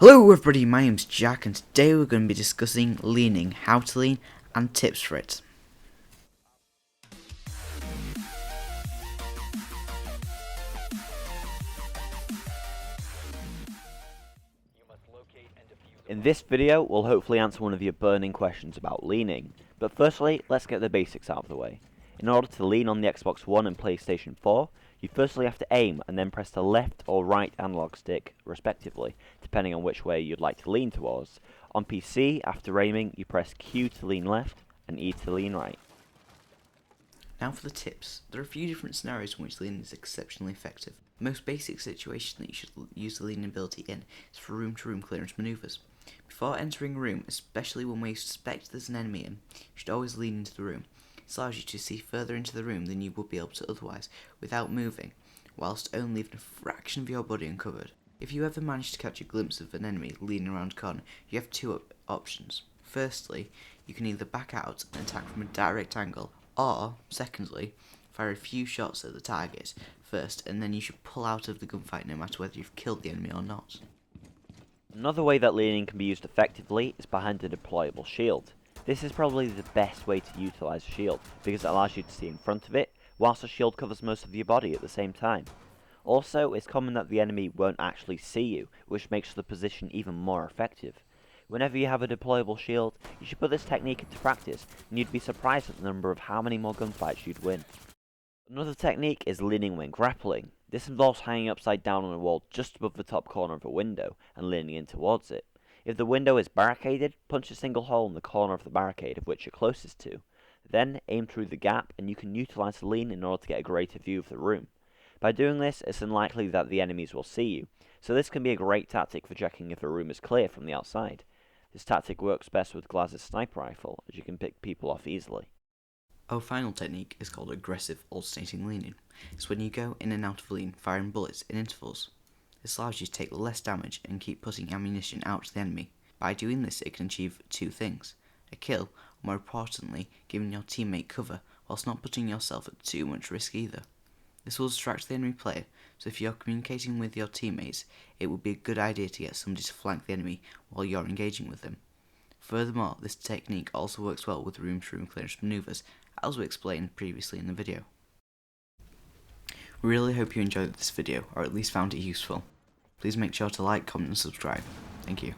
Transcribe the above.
Hello everybody, my name's Jack and today we're going to be discussing leaning, how to lean and tips for it. In this video, we'll hopefully answer one of your burning questions about leaning, but firstly, let's get the basics out of the way. In order to lean on the Xbox One and PlayStation 4, you firstly have to aim and then press the left or right analog stick, respectively, depending on which way you'd like to lean towards. On PC, after aiming, you press Q to lean left and E to lean right. Now for the tips. There are a few different scenarios in which leaning is exceptionally effective. The most basic situation that you should use the leaning ability in is for room-to-room clearance maneuvers. Before entering a room, especially one where you suspect there's an enemy in, you should always lean into the room. This allows you to see further into the room than you would be able to otherwise, without moving, whilst only leaving a fraction of your body uncovered. If you ever manage to catch a glimpse of an enemy leaning around a corner, you have two options. Firstly, you can either back out and attack from a direct angle, or, secondly, fire a few shots at the target first, and then you should pull out of the gunfight no matter whether you've killed the enemy or not. Another way that leaning can be used effectively is behind a deployable shield. This is probably the best way to utilise a shield, because it allows you to see in front of it, whilst the shield covers most of your body at the same time. Also, it's common that the enemy won't actually see you, which makes the position even more effective. Whenever you have a deployable shield, you should put this technique into practice, and you'd be surprised at the number of how many more gunfights you'd win. Another technique is leaning when grappling. This involves hanging upside down on a wall just above the top corner of a window and leaning in towards it. If the window is barricaded, punch a single hole in the corner of the barricade of which you're closest to. Then aim through the gap and you can utilise the lean in order to get a greater view of the room. By doing this, it's unlikely that the enemies will see you, so this can be a great tactic for checking if the room is clear from the outside. This tactic works best with Glaz's sniper rifle, as you can pick people off easily. Our final technique is called aggressive alternating leaning. It's when you go in and out of lean, firing bullets in intervals. This allows you to take less damage and keep putting ammunition out to the enemy. By doing this, it can achieve two things: a kill, or more importantly, giving your teammate cover whilst not putting yourself at too much risk either. This will distract the enemy player, so if you're communicating with your teammates, it would be a good idea to get somebody to flank the enemy while you're engaging with them. Furthermore, this technique also works well with room-to-room clearance maneuvers, as we explained previously in the video. We really hope you enjoyed this video, or at least found it useful. Please make sure to like, comment and subscribe. Thank you.